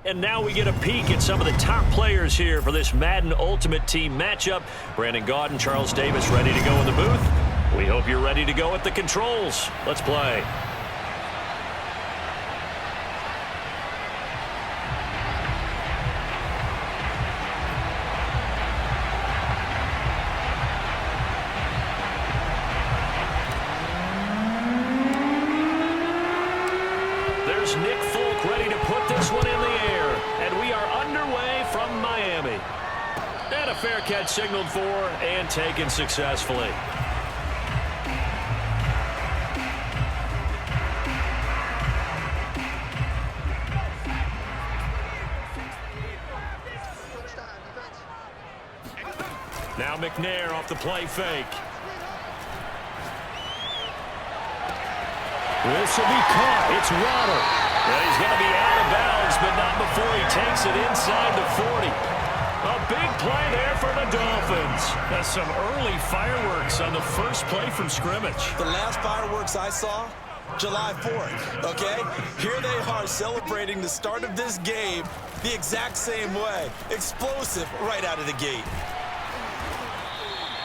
And now we get a peek at some of the top players here for this Madden Ultimate Team matchup. Brandon Gaudin, Charles Davis ready to go in the booth. We hope you're ready to go at the controls. Let's play. There's Nick Folk ready to put this one in the air. And we are underway from Miami. And a fair catch signaled for and taken successfully. Now McNair off the play fake. This will be caught. It's Waddle. And he's going to be out of bounds, but not before he takes it inside the 40. A big play there for the Dolphins. That's some early fireworks on the first play from scrimmage. The last fireworks I saw, July 4th, okay? Here they are celebrating the start of this game the exact same way. Explosive right out of the gate.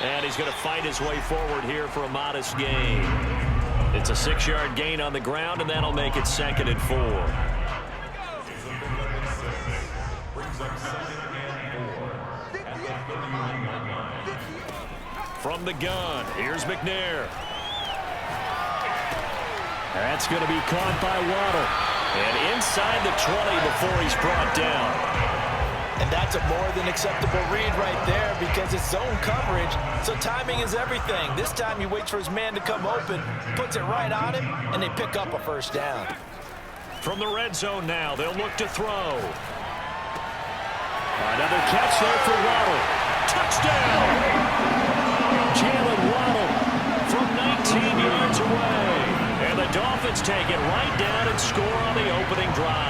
And he's going to fight his way forward here for a modest gain. It's a 6-yard gain on the ground, and that'll make it 2nd and 4. From the gun, here's McNair. That's going to be caught by Waddle. And inside the 20 before he's brought down. And that's a more than acceptable read right there because it's zone coverage, so timing is everything. This time he waits for his man to come open, puts it right on him, and they pick up a first down. From the red zone now, they'll look to throw. Another catch there for Waddle. Touchdown! Jalen Waddle from 19 yards away. And the Dolphins take it right down and score on the opening drive.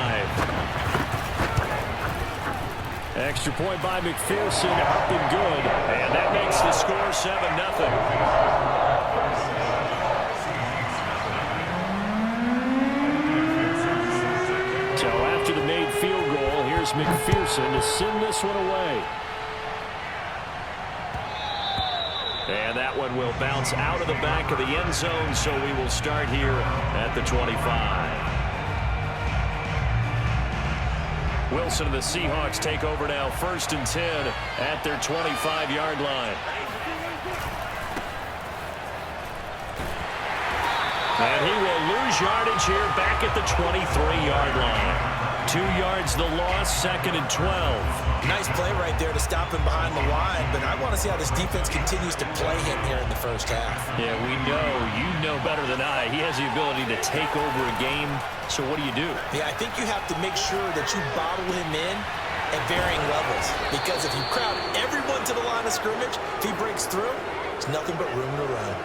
Extra point by McPherson, up and good. And that makes the score 7-0. So after the made field goal, here's McPherson to send this one away. And that one will bounce out of the back of the end zone, so we will start here at the 25. Wilson and the Seahawks take over now, 1st and 10 at their 25-yard line. And he will lose yardage here back at the 23-yard line. 2 yards the loss, 2nd and 12. Nice play right there to stop him behind the line, but I want to see how this defense continues to play him here in the first half. Yeah, we know. You know better than I. He has the ability to take over a game, so what do you do? Yeah, I think you have to make sure that you bottle him in at varying levels, because if you crowd everyone to the line of scrimmage, if he breaks through, there's nothing but room to run.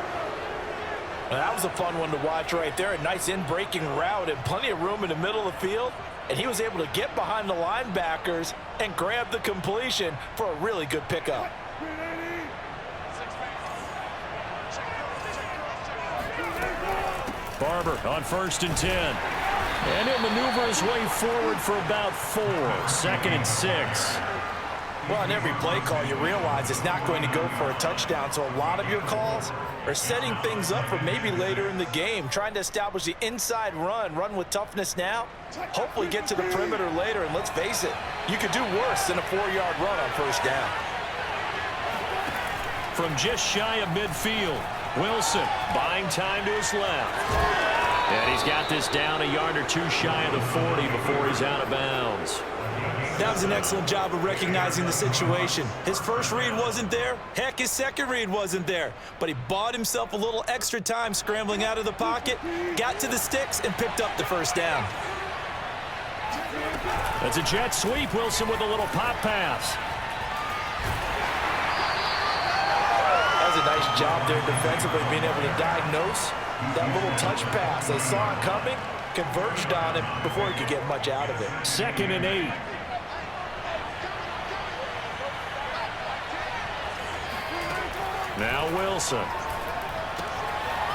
Well, that was a fun one to watch right there. A nice in-breaking route and plenty of room in the middle of the field. And he was able to get behind the linebackers and grab the completion for a really good pickup. Barber on 1st and 10. And he'll maneuver his way forward for about 4. 2nd and 6. Well, on every play call, you realize it's not going to go for a touchdown. So a lot of your calls are setting things up for maybe later in the game, trying to establish the inside run with toughness now, hopefully get to the perimeter later. And let's face it, you could do worse than a 4-yard run on 1st down. From just shy of midfield, Wilson buying time to his left. And he's got this down a yard or 2 shy of the 40 before he's out of bounds. That was an excellent job of recognizing the situation. His first read wasn't there. Heck, his second read wasn't there. But he bought himself a little extra time scrambling out of the pocket, got to the sticks, and picked up the first down. That's a jet sweep. Wilson with a little pop pass. That was a nice job there defensively, being able to diagnose that little touch pass. They saw it coming, converged on him before he could get much out of it. 2nd and 8. Now Wilson.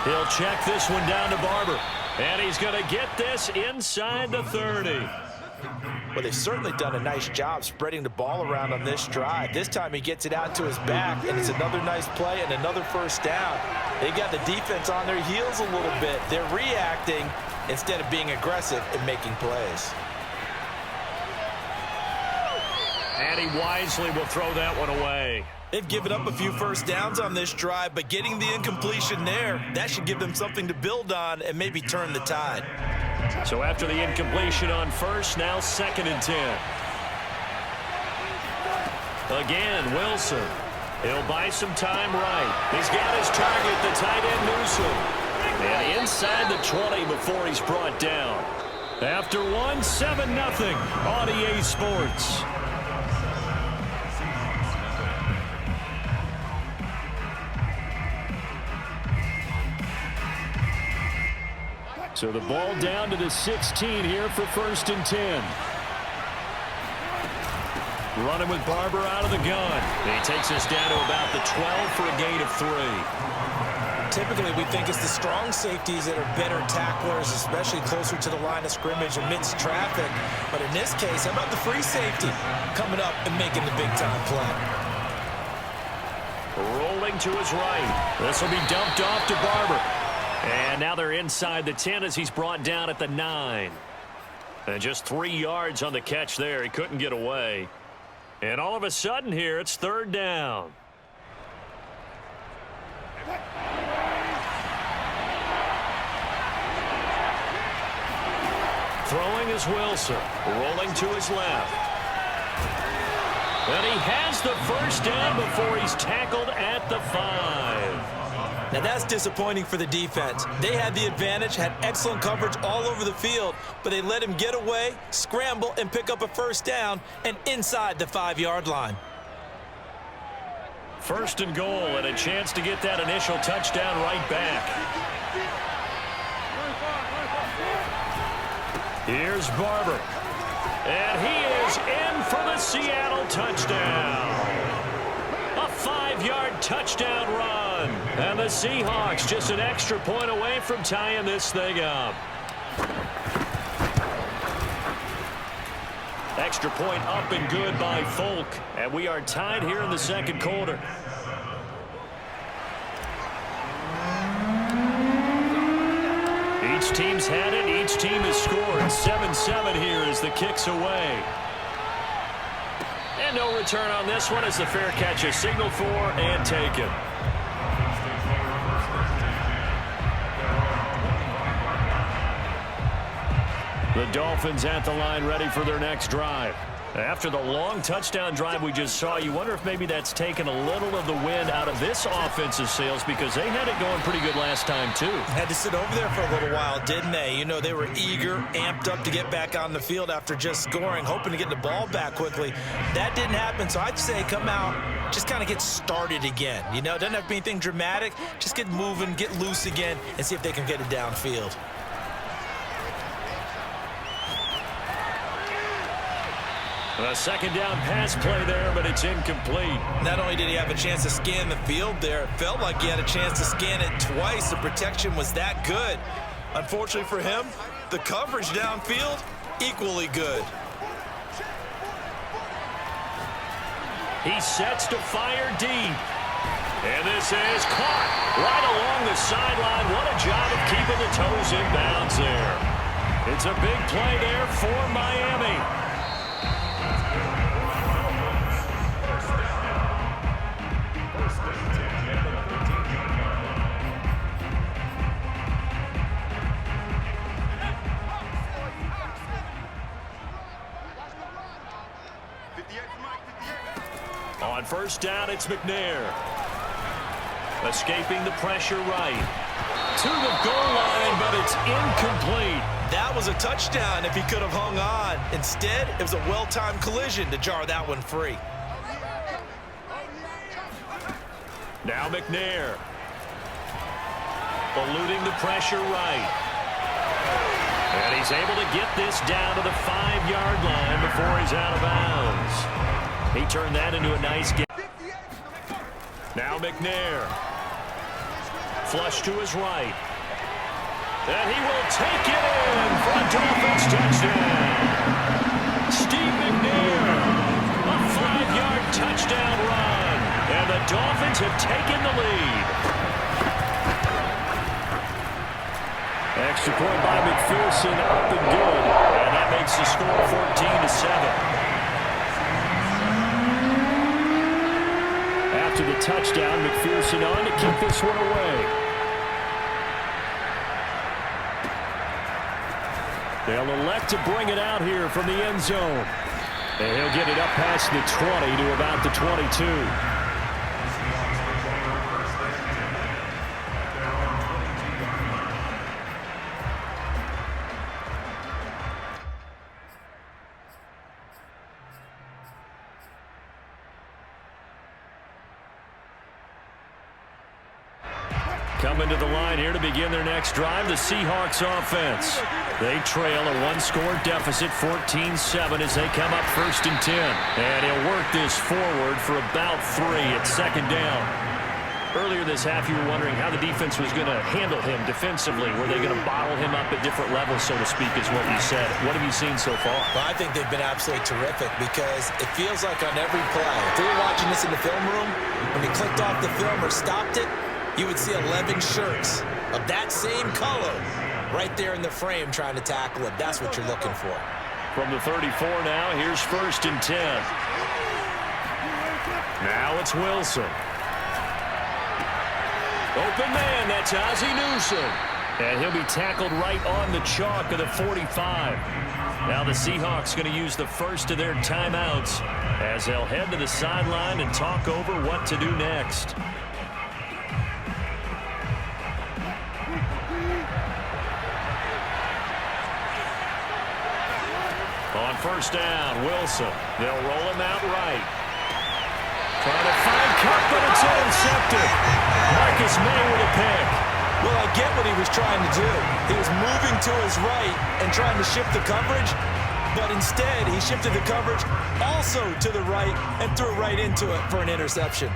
He'll check this one down to Barber. And he's going to get this inside the 30. Well, they've certainly done a nice job spreading the ball around on this drive. This time he gets it out to his back, and it's another nice play and another first down. They got the defense on their heels a little bit. They're reacting instead of being aggressive and making plays. And he wisely will throw that one away. They've given up a few first downs on this drive, but getting the incompletion there, that should give them something to build on and maybe turn the tide. So after the incompletion on first, now 2nd and 10. Again, Wilson. He'll buy some time right. He's got his target, the tight end Newsom. And inside the 20 before he's brought down. After one, 7-0 on EA Sports. So the ball down to the 16 here for 1st and 10. Running with Barber out of the gun. He takes us down to about the 12 for a gain of 3. Typically, we think it's the strong safeties that are better tacklers, especially closer to the line of scrimmage amidst traffic. But in this case, how about the free safety coming up and making the big-time play? Rolling to his right. This will be dumped off to Barber. And now they're inside the 10 as he's brought down at the 9. And just 3 yards on the catch there. He couldn't get away. And all of a sudden here, it's 3rd down. Throwing is Wilson. Rolling to his left. And he has the first down before he's tackled at the 5. Now that's disappointing for the defense. They had the advantage, had excellent coverage all over the field, but they let him get away, scramble, and pick up a first down, and inside the 5-yard line. 1st and goal, and a chance to get that initial touchdown right back. Here's Barber. And he is in for the Seattle touchdown. A 5-yard touchdown run. And the Seahawks just an extra point away from tying this thing up. Extra point up and good by Folk. And we are tied here in the 2nd quarter. Each team's had it. Each team has scored. 7-7 here as the kick's away. And no return on this one as the fair catch is signaled for and taken. The Dolphins at the line ready for their next drive. After the long touchdown drive we just saw, you wonder if maybe that's taken a little of the wind out of this offensive sails because they had it going pretty good last time too. Had to sit over there for a little while, didn't they? You know, they were eager, amped up to get back on the field after just scoring, hoping to get the ball back quickly. That didn't happen, so I'd say come out, just kind of get started again. You know, it doesn't have to be anything dramatic. Just get moving, get loose again, and see if they can get it downfield. A 2nd down pass play there, but it's incomplete. Not only did he have a chance to scan the field there, it felt like he had a chance to scan it twice. The protection was that good. Unfortunately for him, the coverage downfield, equally good. He sets to fire deep. And this is caught right along the sideline. What a job of keeping the toes in bounds there. It's a big play there for Miami. On 1st down, it's McNair. Escaping the pressure right. To the goal line, but it's incomplete. That was a touchdown if he could have hung on. Instead, it was a well-timed collision to jar that one free. Now McNair. Eluding the pressure right. And he's able to get this down to the 5-yard line before he's out of bounds. He turned that into a nice game. Now McNair. Flush to his right. And he will take it in for a Dolphins touchdown. Steve McNair. A 5-yard touchdown run. And the Dolphins have taken the lead. Extra point by McPherson, up and good. And that makes the score 14-7. After the touchdown, McPherson on to keep this one away. They'll elect to bring it out here from the end zone. And he'll get it up past the 20 to about the 22. Coming to the line here to begin their next drive, the Seahawks offense. They trail a one-score deficit, 14-7, as they come up 1st and 10. And he'll work this forward for about 3 at 2nd down. Earlier this half, you were wondering how the defense was going to handle him defensively. Were they going to bottle him up at different levels, so to speak, is what you said. What have you seen so far? Well, I think they've been absolutely terrific because it feels like on every play, if we were watching this in the film room, when he clicked off the film or stopped it, you would see 11 shirts of that same color right there in the frame trying to tackle it. That's what you're looking for. From the 34 now, here's 1st and 10. Now it's Wilson. Open man, that's Ozzie Newsome. And he'll be tackled right on the chalk of the 45. Now the Seahawks going to use the first of their timeouts as they'll head to the sideline and talk over what to do next. On 1st down, Wilson. They'll roll him out right. Trying to find Cup, but it's intercepted. Marcus May with a pick. Well, I get what he was trying to do. He was moving to his right and trying to shift the coverage, but instead he shifted the coverage also to the right and threw right into it for an interception.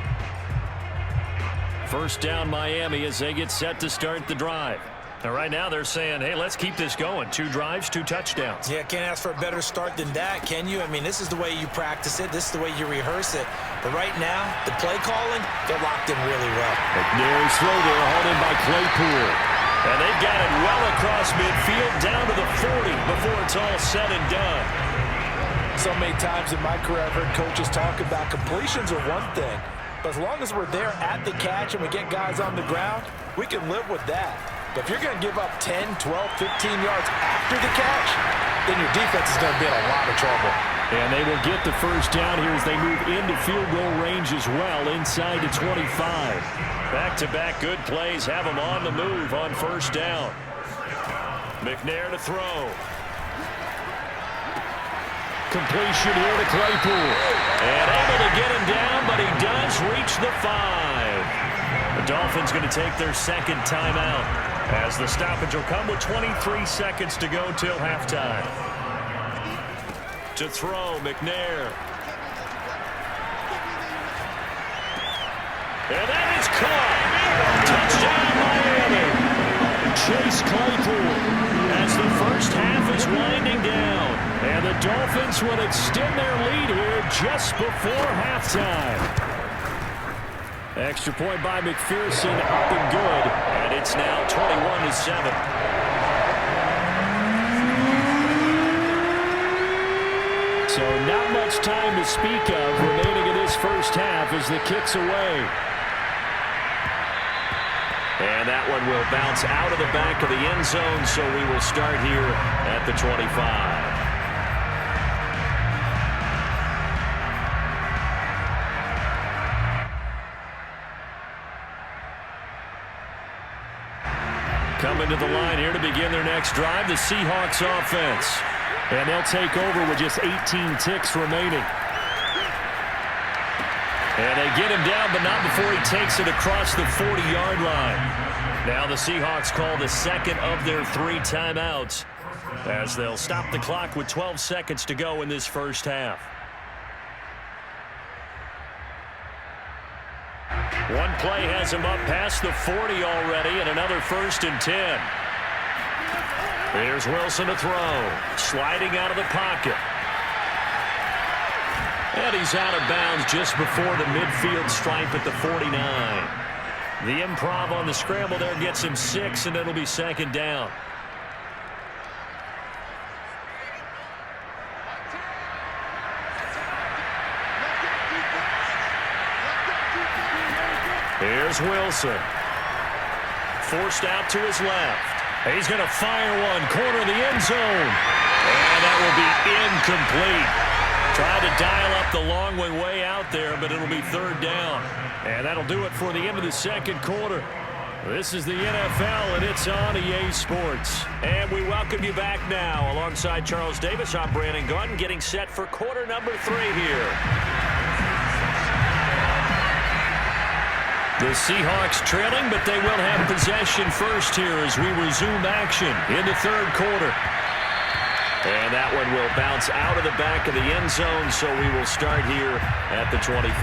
1st down, Miami, as they get set to start the drive. And right now they're saying, hey, let's keep this going. 2 drives, 2 touchdowns. Yeah, can't ask for a better start than that, can you? I mean, this is the way you practice it. This is the way you rehearse it. But right now, the play calling, they're locked in really well. McNair's throw there, hauled in by Claypool. And they've got it well across midfield, down to the 40 before it's all said and done. So many times in my career, I've heard coaches talk about completions are one thing. But as long as we're there at the catch and we get guys on the ground, we can live with that. But if you're going to give up 10, 12, 15 yards after the catch, then your defense is going to be in a lot of trouble. And they will get the 1st down here as they move into field goal range as well, inside the 25. Back-to-back good plays have them on the move on 1st down. McNair to throw. Completion here to Claypool. And able to get him down, but he does reach the 5. The Dolphins going to take their 2nd timeout, as the stoppage will come with 23 seconds to go till halftime. To throw, McNair. And that is caught. Touchdown, Miami. Chase Claypool as the 1st half is winding down. And the Dolphins will extend their lead here just before halftime. Extra point by McPherson, up and good. And it's now 21-7. So not much time to speak of remaining in this 1st half as the kick's away. And that one will bounce out of the back of the end zone, so we will start here at the 25. Coming to the line here to begin their next drive, the Seahawks offense. And they'll take over with just 18 ticks remaining. And they get him down, but not before he takes it across the 40-yard line. Now the Seahawks call the 2nd of their 3 timeouts, as they'll stop the clock with 12 seconds to go in this 1st half. One play has him up past the 40 already, and another 1st and 10. Here's Wilson to throw. Sliding out of the pocket. And he's out of bounds just before the midfield stripe at the 49. The improv on the scramble there gets him 6, and it'll be second down. Here's Wilson. Forced out to his left. He's going to fire one. Corner of the end zone. And that will be incomplete. Tried to dial up the long way out there, but it'll be third down. And that'll do it for the end of the second quarter. This is the NFL, and it's on EA Sports. And we welcome you back now. Alongside Charles Davis, I'm Brandon Gaudin, getting set for quarter number 3 here. The Seahawks trailing, but they will have possession first here as we resume action in the third quarter. And that one will bounce out of the back of the end zone, so we will start here at the 25.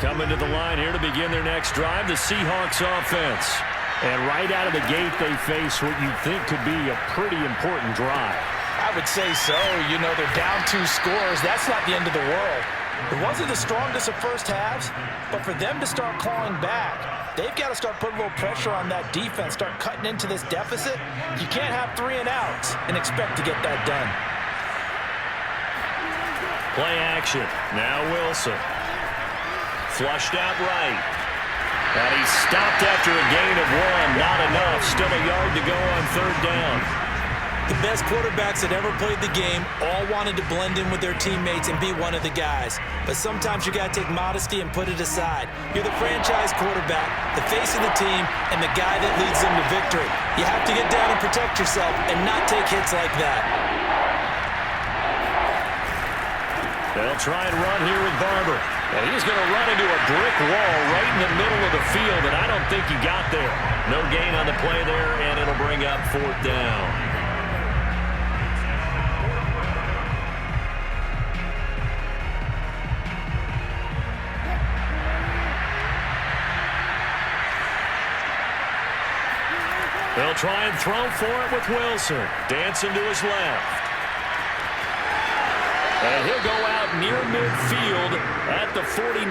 Coming to the line here to begin their next drive, the Seahawks offense. And right out of the gate, they face what you think could be a pretty important drive. I would say so. You know, they're down 2 scores. That's not the end of the world. It wasn't the strongest of first halves, but for them to start clawing back, they've got to start putting a little pressure on that defense, start cutting into this deficit. You can't have 3 and outs and expect to get that done. Play action. Now Wilson. Flushed out right. And he's stopped after a gain of 1. Not enough. Still a yard to go on third down. The best quarterbacks that ever played the game all wanted to blend in with their teammates and be one of the guys. But sometimes you got to take modesty and put it aside. You're the franchise quarterback, the face of the team, and the guy that leads them to victory. You have to get down and protect yourself and not take hits like that. They'll try and run here with Barber. And he's going to run into a brick wall right in the middle of the field, and I don't think he got there. No gain on the play there, and it'll bring up fourth down. They'll try and throw for it with Wilson. Dancing to his left. And he'll go out near midfield at the 49.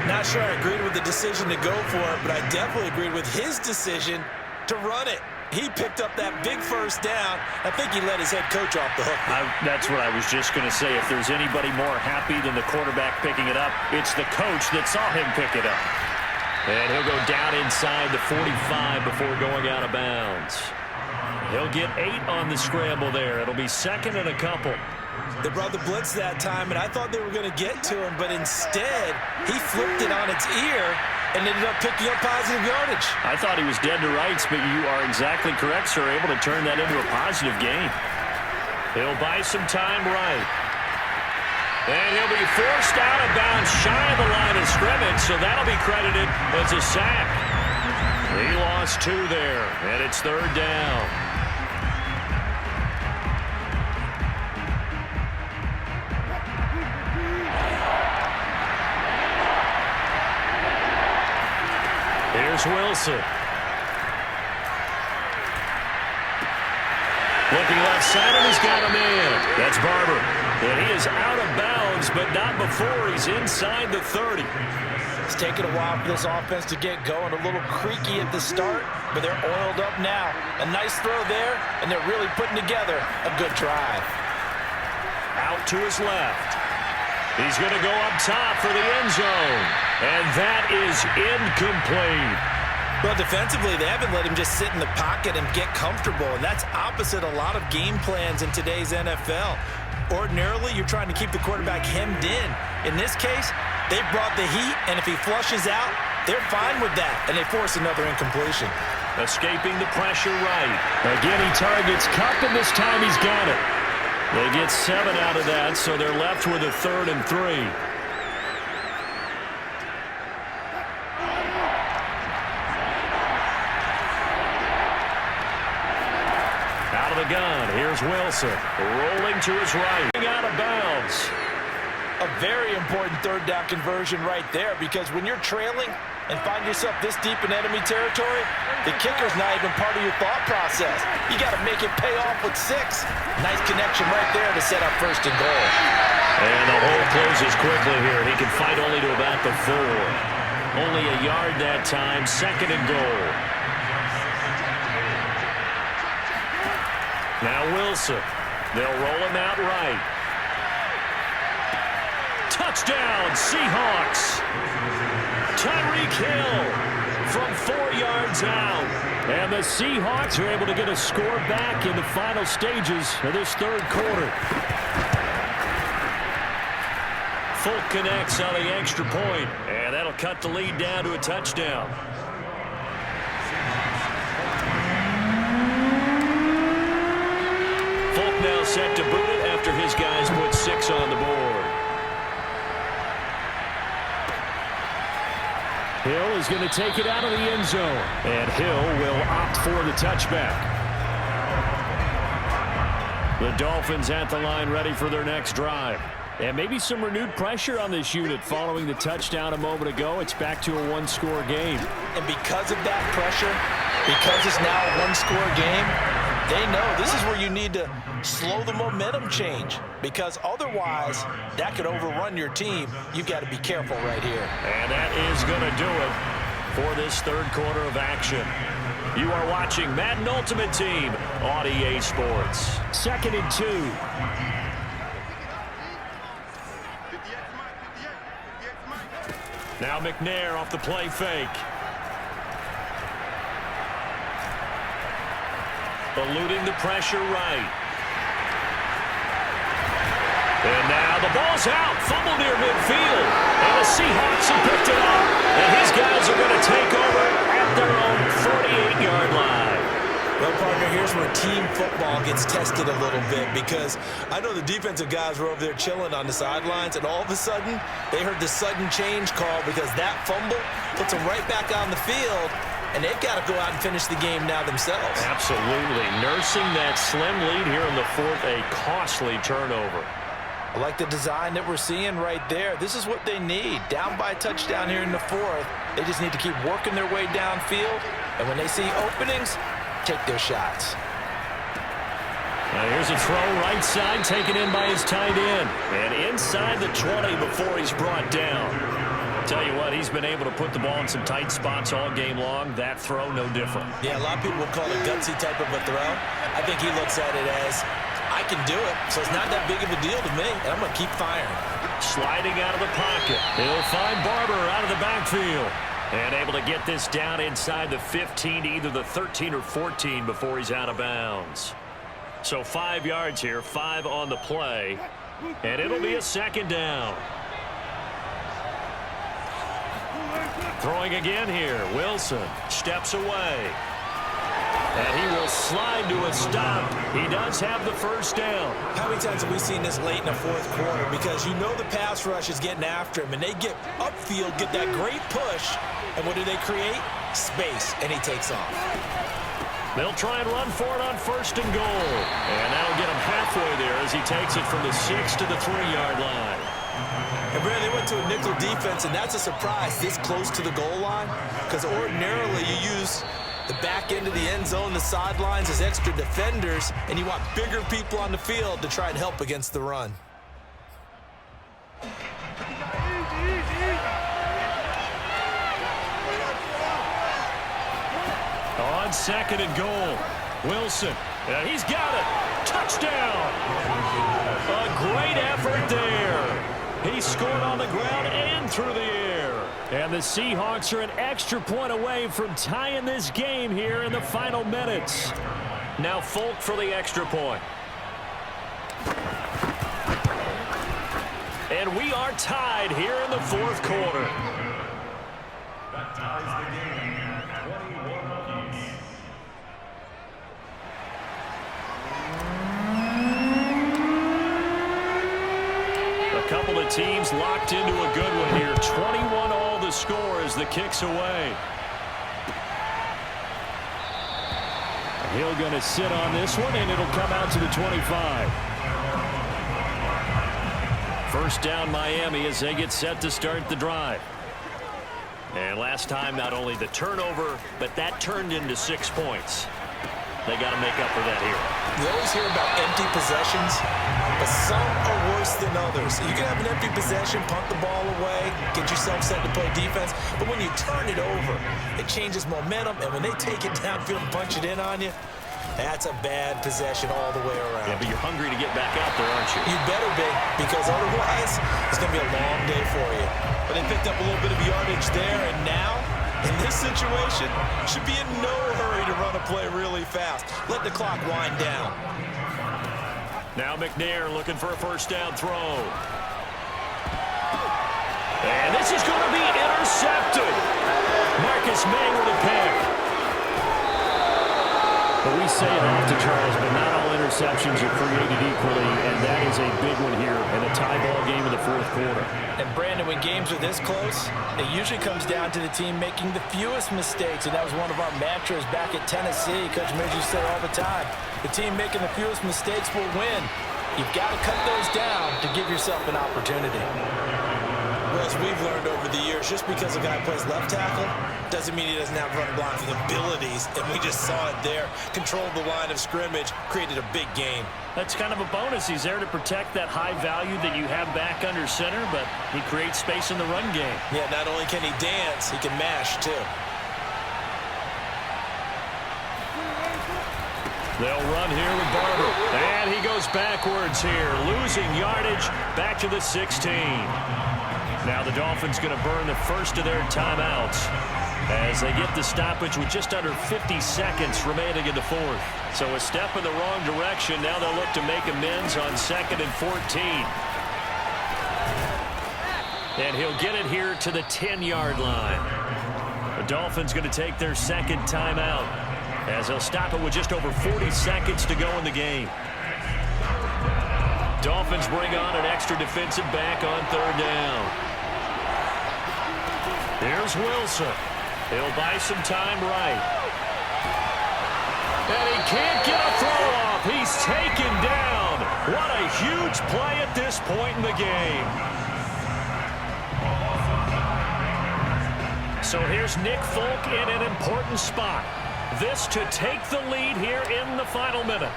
Not sure I agreed with the decision to go for it, but I definitely agreed with his decision to run it. He picked up that big first down. I think he let his head coach off the hook. That's what I was just going to say. If there's anybody more happy than the quarterback picking it up, it's the coach that saw him pick it up. And he'll go down inside the 45 before going out of bounds. He'll get 8 on the scramble there. It'll be second and a couple. They brought the blitz that time, and I thought they were going to get to him, but instead, he flipped it on its ear and ended up picking up positive yardage. I thought he was dead to rights, but you are exactly correct, sir, able to turn that into a positive gain. He'll buy some time right. And he'll be forced out of bounds shy of the line of scrimmage, so that'll be credited as a sack. He lost 2 there, and it's third down. Here's Wilson. Looking left side, and he's got a man. That's Barber. And he is out of bounds, but not before he's inside the 30. It's taken a while for this offense to get going. A little creaky at the start, but they're oiled up now. A nice throw there, and they're really putting together a good drive. Out to his left. He's going to go up top for the end zone. And that is incomplete. Well, defensively, they haven't let him just sit in the pocket and get comfortable, and that's opposite a lot of game plans in today's NFL. Ordinarily, you're trying to keep the quarterback hemmed in. In this case, they brought the heat, and if he flushes out, they're fine with that, and they force another incompletion. Escaping the pressure right. Again, he targets Kupp, and this time he's got it. They get 7 out of that, so they're left with a 3rd and 3. Out of the gun, here's Wilson. Rolling to his right. Out of bounds. A very important third down conversion right there, because when you're trailing and find yourself this deep in enemy territory, the kicker's not even part of your thought process. You got to make it pay off with 6. Nice connection right there to set up first and goal. And the hole closes quickly here. He can fight only to about the 4. Only a yard that time, second and goal. Now Wilson. They'll roll him out right. Touchdown, Seahawks. Tyreek Hill from 4 yards out. And the Seahawks are able to get a score back in the final stages of this third quarter. Folk connects on the extra point, and that'll cut the lead down to a touchdown. Folk now set to boot it after his guys put 6 on the board. Hill is going to take it out of the end zone, and Hill will opt for the touchback. The Dolphins at the line ready for their next drive. And maybe some renewed pressure on this unit following the touchdown a moment ago. It's back to a one-score game. And because of that pressure, because it's now a one-score game, they know this is where you need to slow the momentum change, because otherwise that could overrun your team. You've got to be careful right here. And that is going to do it for this third quarter of action. You are watching Madden Ultimate Team on EA Sports. 2nd and 2. Now McNair off the play fake. Eluding the pressure right. And now the ball's out. Fumble near midfield. And the Seahawks have picked it up. And his guys are going to take over at their own 48-yard line. Well, partner, here's where team football gets tested a little bit, because I know the defensive guys were over there chilling on the sidelines, and all of a sudden, they heard the sudden change call because that fumble puts them right back on the field, and they've got to go out and finish the game now themselves. Absolutely. Nursing that slim lead here in the 4th, a costly turnover. I like the design that we're seeing right there. This is what they need. Down by a touchdown here in the 4th. They just need to keep working their way downfield, and when they see openings, take their shots. Now here's a throw right side, taken in by his tight end. And inside the 20 before he's brought down. Tell you what, he's been able to put the ball in some tight spots all game long. That throw, no different. Yeah, a lot of people would call it a gutsy type of a throw. I think he looks at it as, I can do it, so it's not that big of a deal to me, and I'm going to keep firing. Sliding out of the pocket. He'll find Barber out of the backfield. And able to get this down inside the 15 to either the 13 or 14 before he's out of bounds. So 5 yards here, 5 on the play. And it'll be a second down. Throwing again here. Wilson steps away. And he will slide to a stop. He does have the first down. How many times have we seen this late in the 4th quarter? Because you know the pass rush is getting after him, and they get upfield, get that great push, and what do they create? Space, and he takes off. They'll try and run for it on 1st and goal. And that'll get him halfway there as he takes it from the 6 to the 3-yard line. And Brad, they went to a nickel defense, and that's a surprise this close to the goal line, because ordinarily you use the back end of the end zone, the sidelines as extra defenders, and you want bigger people on the field to try and help against the run. On 2nd and goal, Wilson. He's got it. Touchdown. A great effort there. He scored on the ground and through the air. And the Seahawks are an extra point away from tying this game here in the final minutes. Now Folk for the extra point. And we are tied here in the 4th quarter. That ties the game. 21 apiece. A couple of teams locked into a good one here. 21 all the score as the kick's away. Hill going to sit on this one, and it'll come out to the 25. First down Miami as they get set to start the drive. And last time, not only the turnover, but that turned into 6 points. They got to make up for that here. You always hear about empty possessions, but some are worse than others. You can have an empty possession, punt the ball away, get yourself set to play defense, but when you turn it over, it changes momentum, and when they take it downfield and punch it in on you, that's a bad possession all the way around. Yeah, but you're hungry to get back out there, aren't you? You better be, because otherwise, it's going to be a long day for you. But they picked up a little bit of yardage there, and now, in this situation, should be in no hurry to run a play really fast. Let the clock wind down. Now McNair looking for a first down throw. And this is going to be intercepted. Marcus May with a pick. But we say it often, Charles, but not all interceptions are created equally, and that is a big one here in a tie ball game in the fourth quarter. And Brandon, when games are this close, it usually comes down to the team making the fewest mistakes, and that was one of our mantras back at Tennessee. Coach Midge used to say all the time, the team making the fewest mistakes will win. You've got to cut those down to give yourself an opportunity. Well, as we've learned over the years, just because a guy plays left tackle doesn't mean he doesn't have run blocking abilities, and we just saw it there. Controlled the line of scrimmage, created a big gain. That's kind of a bonus. He's there to protect that high value that you have back under center, but he creates space in the run game. Yeah, not only can he dance, he can mash, too. They'll run here with Barber. And he goes backwards here, losing yardage back to the 16. Now the Dolphins going to burn the first of their timeouts as they get the stoppage with just under 50 seconds remaining in the fourth. So a step in the wrong direction. Now they'll look to make amends on 2nd and 14. And he'll get it here to the 10-yard line. The Dolphins going to take their second timeout as they'll stop it with just over 40 seconds to go in the game. Dolphins bring on an extra defensive back on 3rd down. Here's Wilson. He'll buy some time right. And he can't get a throw off. He's taken down. What a huge play at this point in the game. So here's Nick Folk in an important spot. This to take the lead here in the final minute.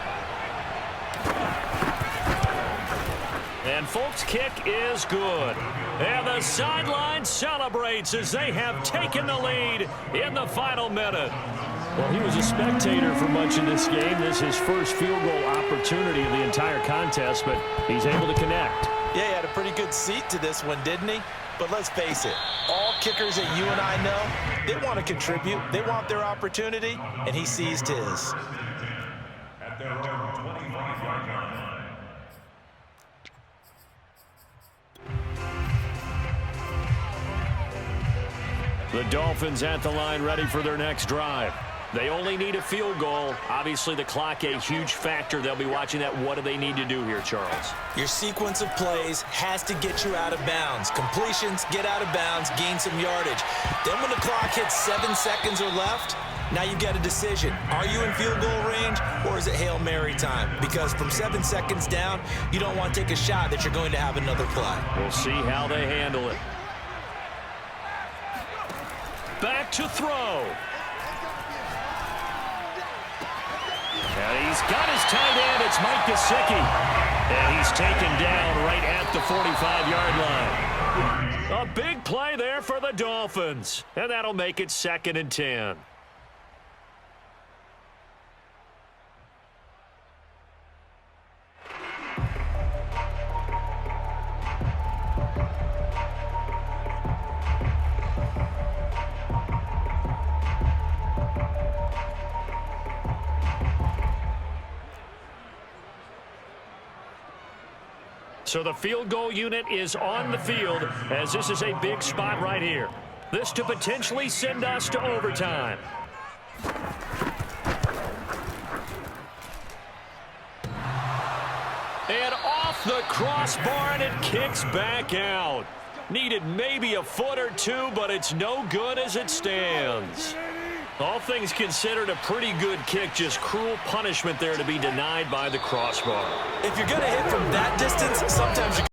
And Folk's kick is good. And the sideline celebrates as they have taken the lead in the final minute. Well, he was a spectator for much of this game. This is his first field goal opportunity of the entire contest, but he's able to connect. Yeah, he had a pretty good seat to this one, didn't he? But let's face it, all kickers that you and I know, they want to contribute. They want their opportunity, and he seized his. At their own 25-yard line. The Dolphins at the line ready for their next drive. They only need a field goal. Obviously, the clock a huge factor. They'll be watching that. What do they need to do here, Charles? Your sequence of plays has to get you out of bounds. Completions, get out of bounds, gain some yardage. Then when the clock hits 7 seconds or left, now you get a decision. Are you in field goal range, or is it Hail Mary time? Because from 7 seconds down, you don't want to take a shot that you're going to have another play. We'll see how they handle it. Back to throw. And he's got his tight end. It's Mike Gesicki. And he's taken down right at the 45-yard line. A big play there for the Dolphins. And that'll make it 2nd and 10. So the field goal unit is on the field as this is a big spot right here. This to potentially send us to overtime. And off the crossbar, and it kicks back out. Needed maybe a foot or two, but it's no good as it stands. All things considered, a pretty good kick. Just cruel punishment there to be denied by the crossbar. If you're going to hit from that distance, sometimes you